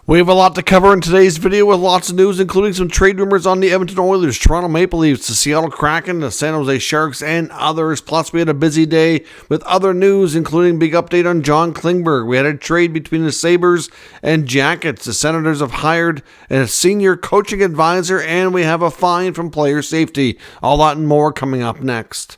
We have a lot to cover in today's video with lots of news, including some trade rumors on the Edmonton Oilers, Toronto Maple Leafs, the Seattle Kraken, the San Jose Sharks, and others. Plus, we had a busy day with other news, including a big update on John Klingberg. We had a trade between the Sabres and Jackets. The Senators have hired a senior coaching advisor, and we have a fine from player safety. All that and more coming up next.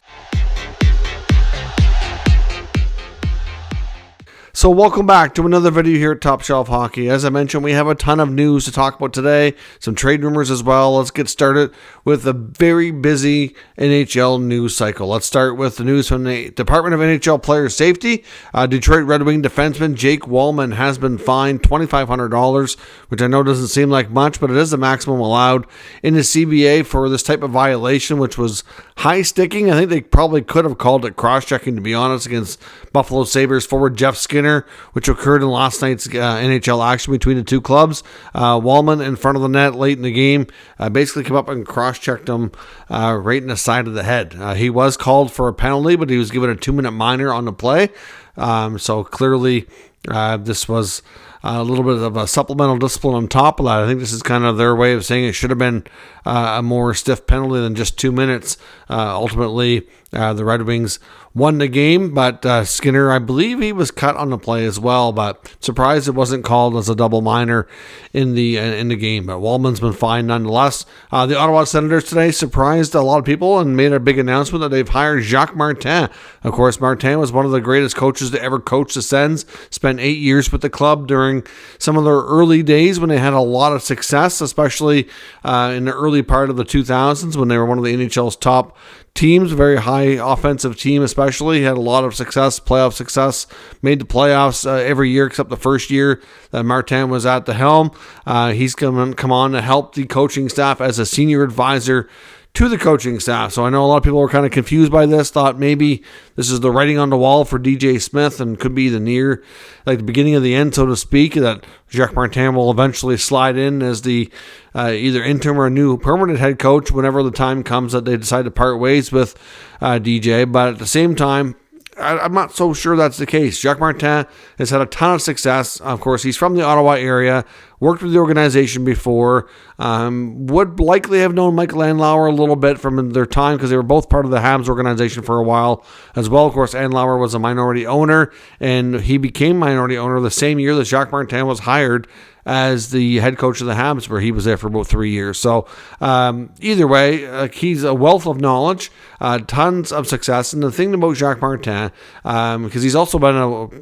So welcome back to another video here at Top Shelf Hockey. As I mentioned, we have a ton of news to talk about today, some trade rumors as well. Let's get started with a very busy NHL news cycle. Let's start with the news from the Department of NHL Player Safety. Detroit Red Wing defenseman Jake Walman has been fined $2,500, which I know doesn't seem like much, but it is the maximum allowed in the CBA for this type of violation, which was high sticking. I think they probably could have called it cross-checking, to be honest, against Buffalo Sabres forward Jeff Skinner, which occurred in last night's NHL action between the two clubs. Walman in front of the net late in the game basically came up and cross-checked him right in the side of the head. He was called for a penalty, but he was given a 2-minute minor on the play. So clearly this was a little bit of a supplemental discipline on top of that. I think this is kind of their way of saying it should have been a more stiff penalty than just 2 minutes. Ultimately, the Red Wings won the game, but Skinner, I believe he was cut on the play as well, but surprised it wasn't called as a double minor in the game. But Walman's been fined nonetheless. The Ottawa Senators today surprised a lot of people and made a big announcement that they've hired Jacques Martin. Of course, Martin was one of the greatest coaches to ever coach the Sens, spent 8 years with the club during some of their early days when they had a lot of success, especially in the early part of the 2000s when they were one of the NHL's top teams, very high offensive team especially. He had a lot of success, playoff success, made the playoffs every year except the first year that Martin was at the helm. He's come on to help the coaching staff as a senior advisor to the coaching staff. So I know a lot of people were kind of confused by this, thought maybe this is the writing on the wall for DJ Smith and could be the beginning of the end, so to speak, that Jacques Martin will eventually slide in as the either interim or a new permanent head coach whenever the time comes that they decide to part ways with DJ. But at the same time, I'm not so sure that's the case. Jacques Martin has had a ton of success. Of course, he's from the Ottawa area, worked with the organization before, would likely have known Michael Andlauer a little bit from their time because they were both part of the Habs organization for a while as well. Of course, Andlauer was a minority owner, and he became minority owner the same year that Jacques Martin was hired as the head coach of the Habs, where he was there for about 3 years. So either way, he's a wealth of knowledge, tons of success. And the thing about Jacques Martin, because he's also been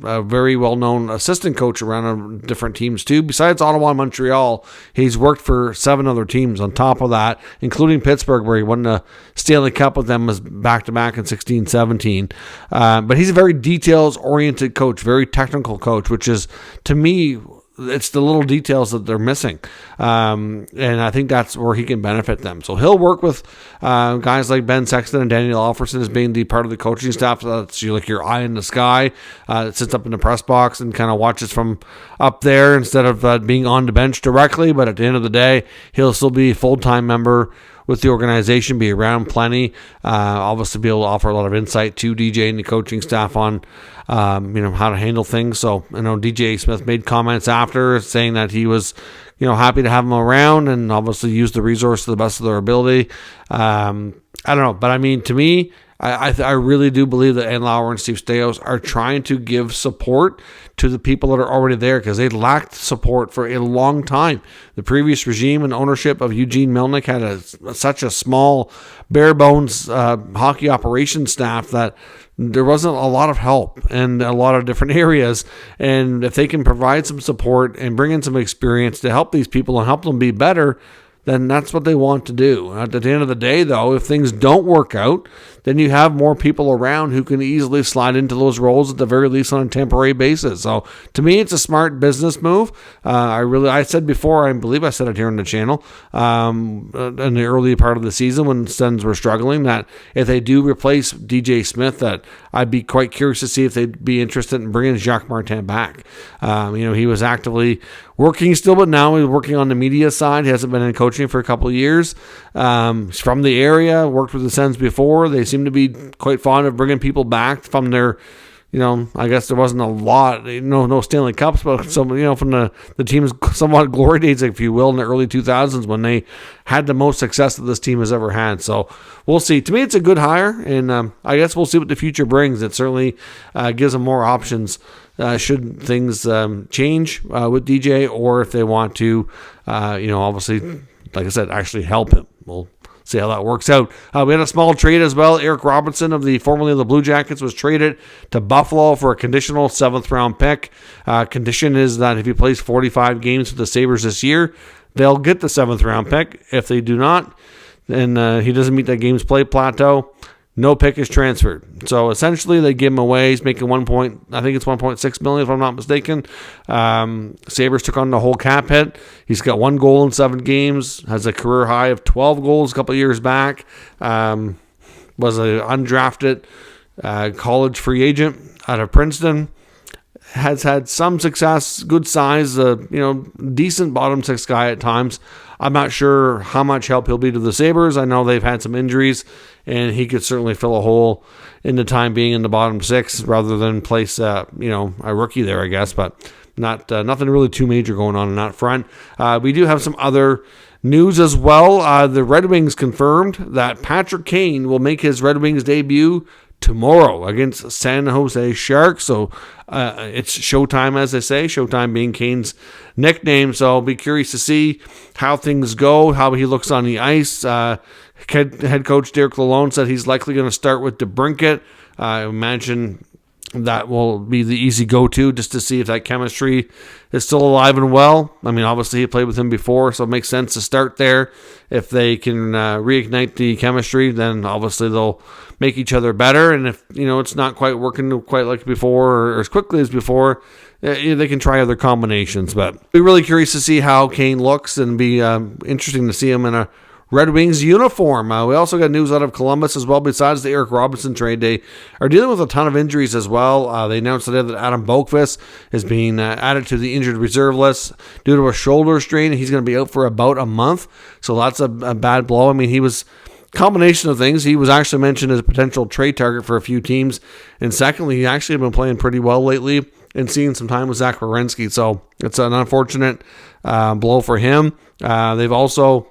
a very well-known assistant coach around different teams too. Besides Ottawa and Montreal, he's worked for 7 other teams on top of that, including Pittsburgh, where he won the Stanley Cup with them as back-to-back in 16-17. But he's a very details-oriented coach, very technical coach, which is, to me, it's the little details that they're missing. And I think that's where he can benefit them. So he'll work with guys like Ben Sexton and Daniel Alfredsson as being the part of the coaching staff. That's like your eye in the sky. That sits up in the press box and kind of watches from up there instead of being on the bench directly. But at the end of the day, he'll still be a full-time member with the organization, be around plenty, obviously be able to offer a lot of insight to DJ and the coaching staff on how to handle things. So I know DJ Smith made comments after saying that he was happy to have him around and obviously use the resource to the best of their ability. I don't know, but I mean, to me, I really do believe that Andlauer and Steve Staios are trying to give support to the people that are already there because they lacked support for a long time. The previous regime and ownership of Eugene Melnyk had such a small, bare-bones hockey operations staff that there wasn't a lot of help in a lot of different areas. And if they can provide some support and bring in some experience to help these people and help them be better, then that's what they want to do. At the end of the day, though, if things don't work out, then you have more people around who can easily slide into those roles at the very least on a temporary basis. So to me, it's a smart business move. I said before, I believe I said it here on the channel, in the early part of the season when Sens were struggling, that if they do replace DJ Smith, that I'd be quite curious to see if they'd be interested in bringing Jacques Martin back. He was actively working still, but now he's working on the media side. He hasn't been in coaching for a couple of years. He's from the area, worked with the Sens before. They seem to be quite fond of bringing people back from their I guess there wasn't a lot, no Stanley Cups, but some, from the team's somewhat glory days, if you will, in the early 2000s when they had the most success that this team has ever had. So we'll see. To me, it's a good hire, and I guess we'll see what the future brings. It certainly gives them more options should things change with DJ, or if they want to, obviously, like I said, actually help him. We'll see how that works out. We had a small trade as well. Eric Robinson, formerly of the Blue Jackets, was traded to Buffalo for a conditional 7th-round pick. Condition is that if he plays 45 games with the Sabres this year, they'll get the 7th-round pick. If they do not, and he doesn't meet that games play plateau, no pick is transferred. So essentially, they give him away. He's making $1.6 million, if I'm not mistaken. Sabres took on the whole cap hit. He's got 1 goal in 7 games. Has a career high of 12 goals a couple of years back. Was an undrafted college free agent out of Princeton. Has had some success, good size, decent bottom 6 guy at times. I'm not sure how much help he'll be to the Sabres. I know they've had some injuries, and he could certainly fill a hole in the time being in the bottom 6 rather than place, a rookie there, I guess. But nothing really too major going on in that front. We do have some other news as well. The Red Wings confirmed that Patrick Kane will make his Red Wings debut tomorrow against San Jose Sharks. So it's showtime, as they say, showtime being Kane's nickname. So I'll be curious to see how things go, how he looks on the ice. Head coach Derek Lalonde said he's likely going to start with DeBrincat. I imagine that will be the easy go-to just to see if that chemistry is still alive and well. I mean, obviously he played with him before, so it makes sense to start there. If they can reignite the chemistry, then obviously they'll make each other better. And if, it's not quite working quite like before or as quickly as before, they can try other combinations. But be really curious to see how Kane looks, and be interesting to see him in a Red Wings uniform. We also got news out of Columbus as well. Besides the Eric Robinson trade, they are dealing with a ton of injuries as well. They announced today that Adam Boqvist is being added to the injured reserve list due to a shoulder strain. He's going to be out for about a month, so that's a bad blow. I mean, he was combination of things. He was actually mentioned as a potential trade target for a few teams, and secondly, he actually been playing pretty well lately and seeing some time with Zach Werenski. So it's an unfortunate blow for him. They've also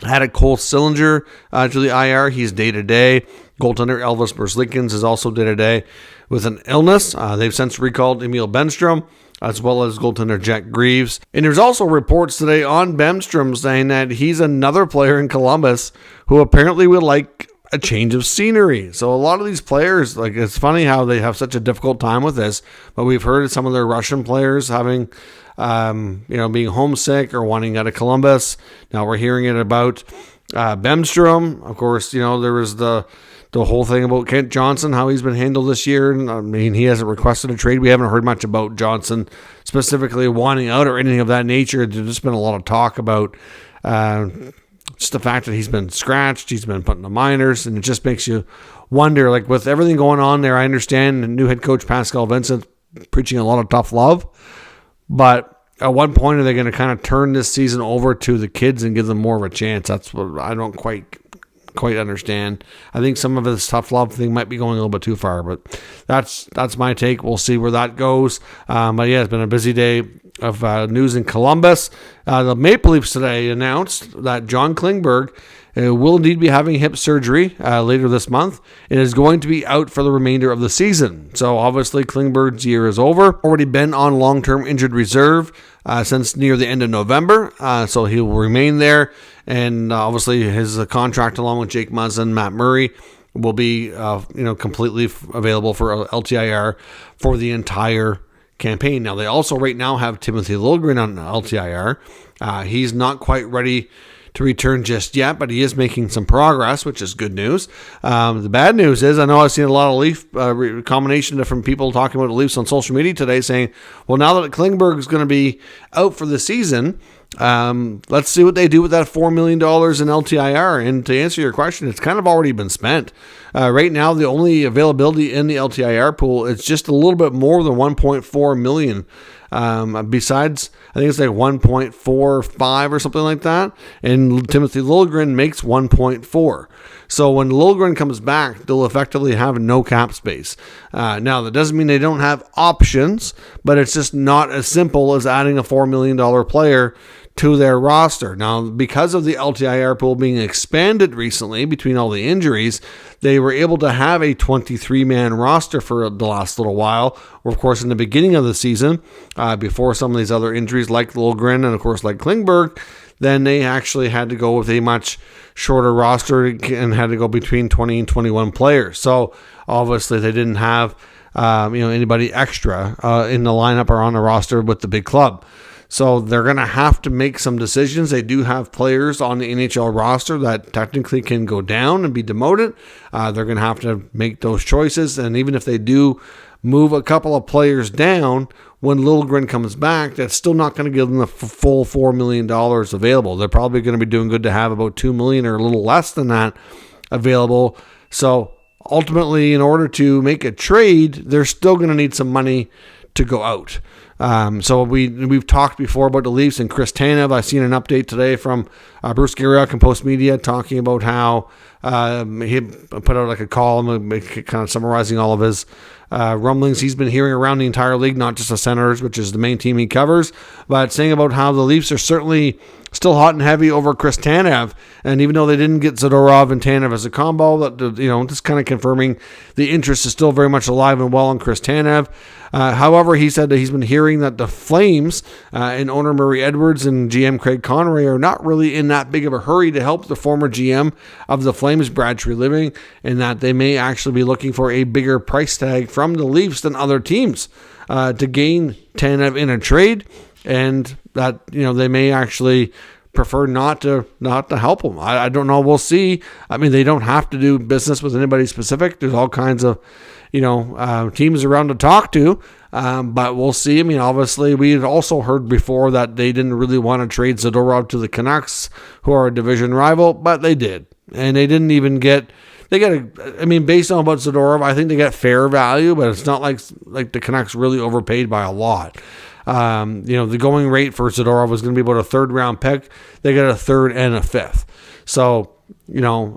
had a Cole Sillinger to the IR. He's day-to-day. Goaltender Elvis Merzlikins is also day-to-day with an illness. They've since recalled Emil Bemstrom, as well as goaltender Jack Greaves. And there's also reports today on Bemstrom saying that he's another player in Columbus who apparently would like a change of scenery. So a lot of these players, it's funny how they have such a difficult time with this, but we've heard of some of their Russian players having being homesick or wanting out of Columbus. Now we're hearing it about Bemstrom. Of course, there was the whole thing about Kent Johnson, how he's been handled this year. And I mean, he hasn't requested a trade. We haven't heard much about Johnson specifically wanting out or anything of that nature. There's just been a lot of talk about just the fact that he's been scratched, he's been put in the minors, and it just makes you wonder, with everything going on there. I understand the new head coach Pascal Vincent preaching a lot of tough love, but at what point are they going to kind of turn this season over to the kids and give them more of a chance? That's what I don't quite understand. I think some of this tough love thing might be going a little bit too far, but that's my take. We'll see where that goes. But yeah, it's been a busy day of news in Columbus. The Maple Leafs today announced that John Klingberg will indeed be having hip surgery later this month and is going to be out for the remainder of the season. So obviously Klingberg's year is over. Already been on long-term injured reserve since near the end of November. So he will remain there. And obviously his contract along with Jake Muzzin, Matt Murray, will be completely available for LTIR for the entire campaign. Now they also right now have Timothy Liljegren on LTIR. He's not quite ready to return just yet, but he is making some progress, which is good news. The bad news is, I know I've seen a lot of Leaf combination of different people talking about the Leafs on social media today saying, well, now that Klingberg is going to be out for the season, let's see what they do with that $4 million in LTIR. And to answer your question, it's kind of already been spent. Right now, the only availability in the LTIR pool is just a little bit more than $1.4 million. Besides, I think it's like 1.45 or something like that. And Timothy Liljegren makes 1.4. So when Liljegren comes back, they'll effectively have no cap space. Now, that doesn't mean they don't have options, but it's just not as simple as adding a $4 million player to their roster. Now, because of the LTIR pool being expanded recently between all the injuries, they were able to have a 23-man roster for the last little while. Or, of course, in the beginning of the season, before some of these other injuries like Liljegren and, of course, like Klingberg, then they actually had to go with a much shorter roster and had to go between 20 and 21 players. So, obviously, they didn't have anybody extra in the lineup or on the roster with the big club. So they're going to have to make some decisions. They do have players on the NHL roster that technically can go down and be demoted. They're going to have to make those choices. And even if they do move a couple of players down, when Liljegren comes back, that's still not going to give them the full $4 million available. They're probably going to be doing good to have about $2 million or a little less than that available. So ultimately, in order to make a trade, they're still going to need some money to go out. So we've talked before about the Leafs and Chris Tanev. I've seen an update today from Bruce Garriock and Post Media talking about how he put out like a column kind of summarizing all of his rumblings he's been hearing around the entire league, not just the Senators, which is the main team he covers, but saying about how the Leafs are certainly still hot and heavy over Chris Tanev. And even though they didn't get Zadorov and Tanev as a combo, just kind of confirming the interest is still very much alive and well in Chris Tanev. However, he said that he's been hearing that the Flames and owner Murray Edwards and GM Craig Conroy are not really in that big of a hurry to help the former GM of the Flames, Brad Treliving, and that they may actually be looking for a bigger price tag from the Leafs than other teams to gain Tanev in a trade, and that they may actually prefer not to help him. I don't know. We'll see. I mean, they don't have to do business with anybody specific. There's all kinds of teams around to talk to, but we'll see. I mean, obviously, we had also heard before that they didn't really want to trade Zadorov to the Canucks, who are a division rival, but they did, and they didn't even get. Based on what Zadorov, I think they got fair value, but it's not like the Canucks really overpaid by a lot. The going rate for Zadorov was going to be about a third-round pick. They got a third and a fifth. So,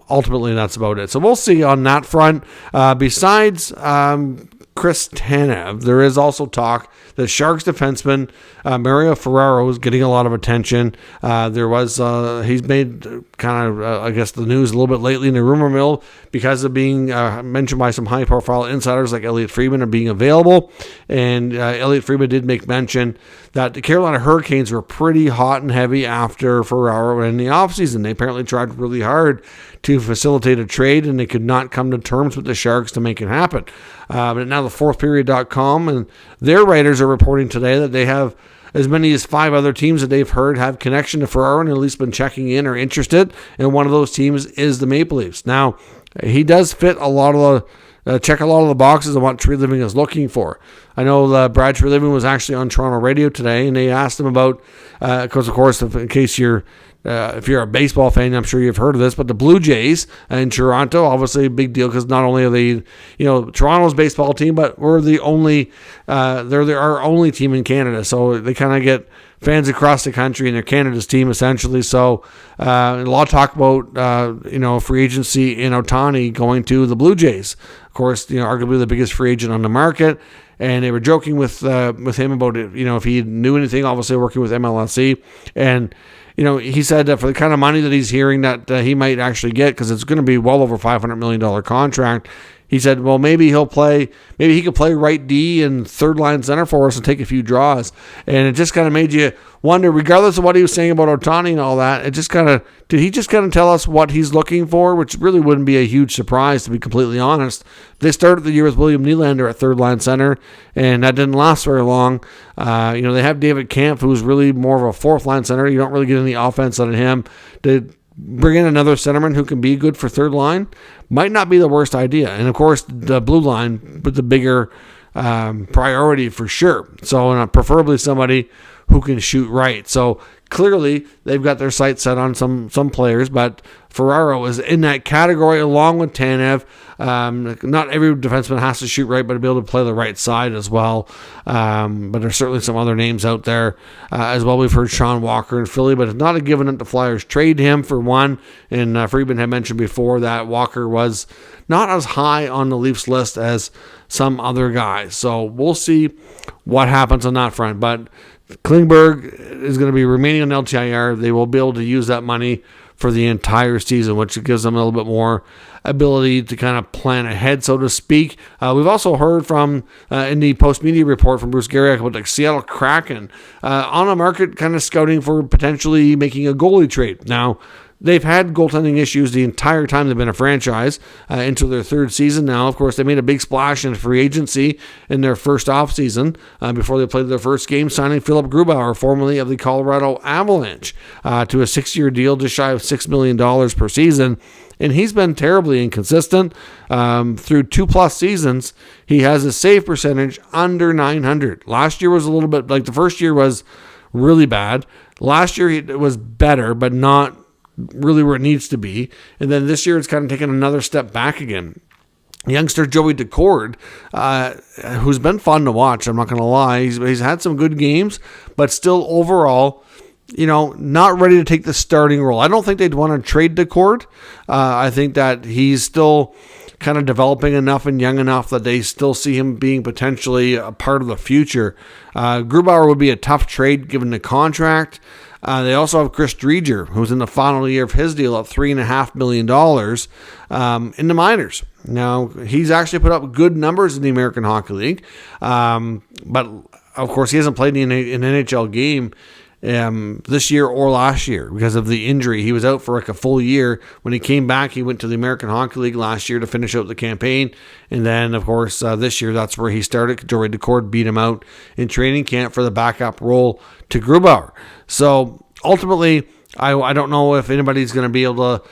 ultimately that's about it. So we'll see on that front. Besides Chris Tanev, there is also talk that Sharks defenseman Mario Ferraro is getting a lot of attention. He's made kind of, the news a little bit lately in the rumor mill because of being mentioned by some high-profile insiders like Elliot Friedman are being available. And Elliot Friedman did make mention that the Carolina Hurricanes were pretty hot and heavy after Ferraro in the offseason. They apparently tried really hard to facilitate a trade, and they could not come to terms with the Sharks to make it happen. But now the fourthperiod.com and their writers are reporting today that they have as many as 5 other teams that they've heard have connection to Ferraro and at least been checking in or interested. And one of those teams is the Maple Leafs. Now, he does fit check a lot of the boxes of what Treliving is looking for. I know Brad Treliving was actually on Toronto radio today, and they asked him about, because of course, in case if you're a baseball fan, I'm sure you've heard of this, but the Blue Jays in Toronto, obviously a big deal because not only are they, Toronto's baseball team, but we're the only, they're our only team in Canada. So they kind of get fans across the country, and they're Canada's team essentially. So a lot of talk about, free agency in Ohtani going to the Blue Jays. Of course, arguably the biggest free agent on the market. And they were joking with him about it, if he knew anything, obviously working with MLSE. And, he said that for the kind of money that he's hearing that he might actually get, because it's going to be well over $500 million contract, he said, well, maybe he could play right D and third line center for us and take a few draws. And it just kind of made you wonder, regardless of what he was saying about Ohtani and all that, did he just kind of tell us what he's looking for, which really wouldn't be a huge surprise, to be completely honest. They started the year with William Nylander at third line center, and that didn't last very long. They have David Kampf, who's really more of a fourth line center. You don't really get any offense out of him. They bring in another centerman who can be good for third line might not be the worst idea. And, of course, the blue line with the bigger priority for sure. So preferably somebody who can shoot right. So clearly they've got their sights set on some players, but Ferraro is in that category along with Tanev. Not every defenseman has to shoot right, but to be able to play the right side as well. But there's certainly some other names out there as well. We've heard Sean Walker in Philly, but it's not a given that the Flyers trade him for one. And Friedman had mentioned before that Walker was not as high on the Leafs list as some other guys. So we'll see what happens on that front. But Klingberg is going to be remaining on LTIR. They will be able to use that money for the entire season, which gives them a little bit more ability to kind of plan ahead, so to speak. We've also heard from, in the post-media report from Bruce Garrick, about the Seattle Kraken on the market, kind of scouting for potentially making a goalie trade. Now, they've had goaltending issues the entire time they've been a franchise into their third season now. Of course, they made a big splash in free agency in their first offseason before they played their first game, signing Philip Grubauer, formerly of the Colorado Avalanche, to a 6-year deal just shy of $6 million per season. And he's been terribly inconsistent. Through 2+ seasons, he has a save percentage under .900. Last year was a little bit, like the first year was really bad. Last year it was better, but not really where it needs to be. And then this year it's kind of taken another step back again. Youngster Joey Decord, who's been fun to watch, I'm not going to lie. He's had some good games, but still overall, not ready to take the starting role. I don't think they'd want to trade Decord. I think that he's still kind of developing enough and young enough that they still see him being potentially a part of the future. Grubauer would be a tough trade given the contract. They also have Chris Driedger, who's in the final year of his deal at $3.5 million in the minors. Now, he's actually put up good numbers in the American Hockey League, but of course he hasn't played in an NHL game this year or last year because of the injury. He was out for like a full year. When he came back, he went to the American Hockey League last year to finish out the campaign. And then, of course, this year, that's where he started. Joey Decord beat him out in training camp for the backup role to Grubauer. So, ultimately, I don't know if anybody's going to be able to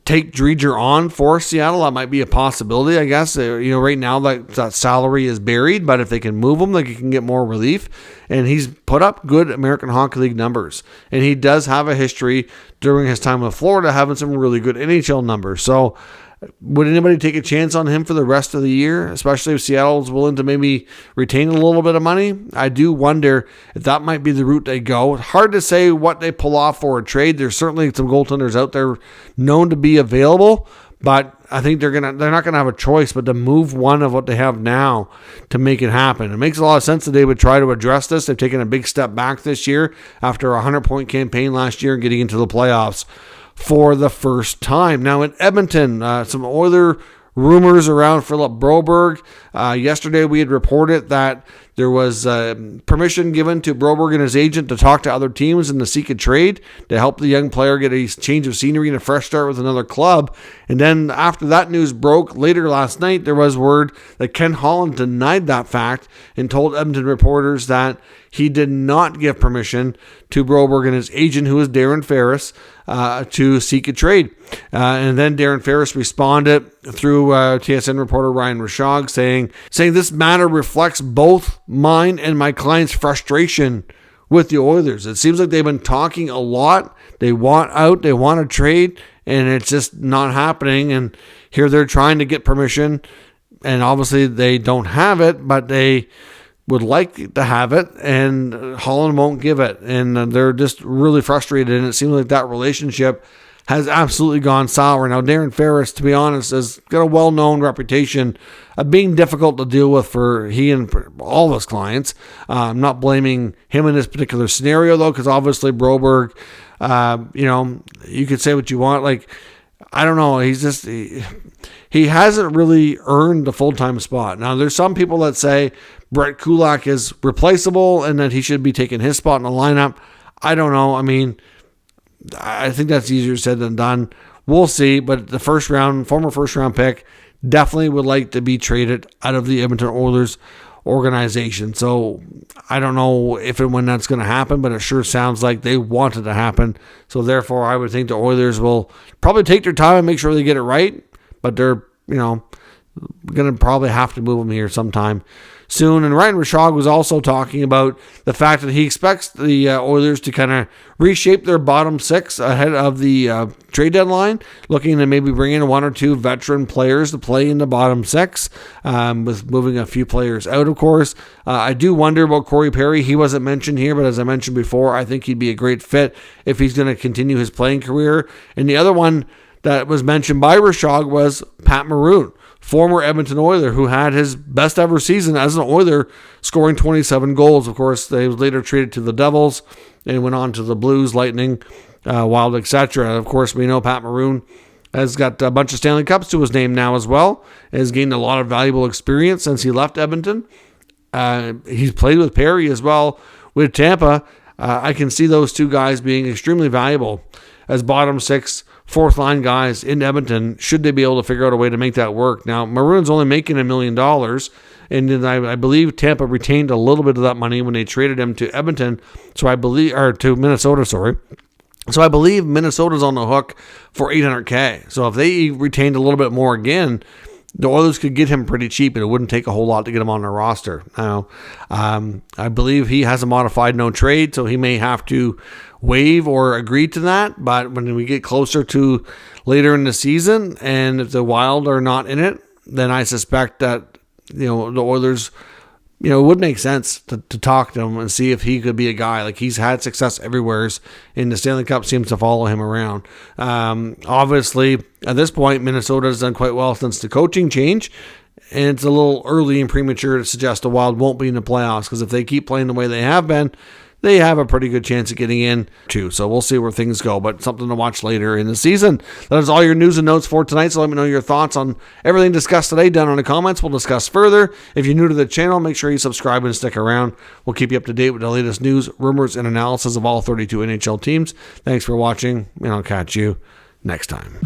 take Driedger on for Seattle. That might be a possibility, I guess. Right now that salary is buried, but if they can move him, they can get more relief. And he's put up good American Hockey League numbers. And he does have a history during his time with Florida having some really good NHL numbers. So would anybody take a chance on him for the rest of the year, especially if Seattle's willing to maybe retain a little bit of money? I do wonder if that might be the route they go. Hard to say what they pull off for a trade. There's certainly some goaltenders out there known to be available, but I think they're not gonna have a choice but to move one of what they have now to make it happen. It makes a lot of sense that they would try to address this. They've taken a big step back this year after a 100-point campaign last year and getting into the playoffs for the first time. Now in Edmonton, some Oiler rumors around Philip Broberg. Yesterday we had reported that there was permission given to Broberg and his agent to talk to other teams and to seek a trade to help the young player get a change of scenery and a fresh start with another club. And then after that news broke later last night, there was word that Ken Holland denied that fact and told Edmonton reporters that he did not give permission to Broberg and his agent, who is Darren Ferris, to seek a trade. And then Darren Ferris responded through TSN reporter Ryan Rashog saying this matter reflects both mine and my client's frustration with the Oilers. It seems like they've been talking a lot. They want out, they want to trade, and it's just not happening. And here they're trying to get permission, and obviously they don't have it, but they would like to have it, and Holland won't give it. And they're just really frustrated, and it seems like that relationship has absolutely gone sour. Now, Darren Ferris, to be honest, has got a well-known reputation of being difficult to deal with for he and for all of his clients. I'm not blaming him in this particular scenario, though, because obviously Broberg, you could say what you want. Like, I don't know. He's just, he hasn't really earned the full-time spot. Now, there's some people that say Brett Kulak is replaceable and that he should be taking his spot in the lineup. I don't know. I mean, I think that's easier said than done. We'll see, but the former first round pick definitely would like to be traded out of the Edmonton Oilers organization. So I don't know if and when that's going to happen, but it sure sounds like they want it to happen. So therefore, I would think the Oilers will probably take their time and make sure they get it right, but they're, going to probably have to move him here sometime soon. And Ryan Rishaug was also talking about the fact that he expects the Oilers to kind of reshape their bottom six ahead of the trade deadline, looking to maybe bring in one or two veteran players to play in the bottom six, with moving a few players out, of course. I do wonder about Corey Perry. He wasn't mentioned here, but as I mentioned before, I think he'd be a great fit if he's going to continue his playing career. And the other one that was mentioned by Rishaug was Pat Maroon, former Edmonton Oiler, who had his best ever season as an Oiler, scoring 27 goals. Of course, they was later traded to the Devils and went on to the Blues, Lightning, Wild, etc. Of course, we know Pat Maroon has got a bunch of Stanley Cups to his name now as well, has gained a lot of valuable experience since he left Edmonton. He's played with Perry as well with Tampa. I can see those two guys being extremely valuable as bottom six, fourth line guys in Edmonton, should they be able to figure out a way to make that work. Now, Maroon's only making $1 million, and then I believe Tampa retained a little bit of that money when they traded him to Edmonton, to Minnesota, sorry. So I believe Minnesota's on the hook for $800K. So if they retained a little bit more again, the Oilers could get him pretty cheap, and it wouldn't take a whole lot to get him on their roster. Now, I believe he has a modified no trade, so he may have to waive or agree to that. But when we get closer to later in the season, and if the Wild are not in it, then I suspect that the Oilers, it would make sense to talk to him and see if he could be a guy. Like, he's had success everywhere, and the Stanley Cup seems to follow him around. Obviously, at this point, Minnesota has done quite well since the coaching change, and it's a little early and premature to suggest the Wild won't be in the playoffs, because if they keep playing the way they have been, they have a pretty good chance of getting in too. So we'll see where things go, but something to watch later in the season. That is all your news and notes for tonight. So let me know your thoughts on everything discussed today down in the comments. We'll discuss further. If you're new to the channel, make sure you subscribe and stick around. We'll keep you up to date with the latest news, rumors, and analysis of all 32 NHL teams. Thanks for watching, and I'll catch you next time.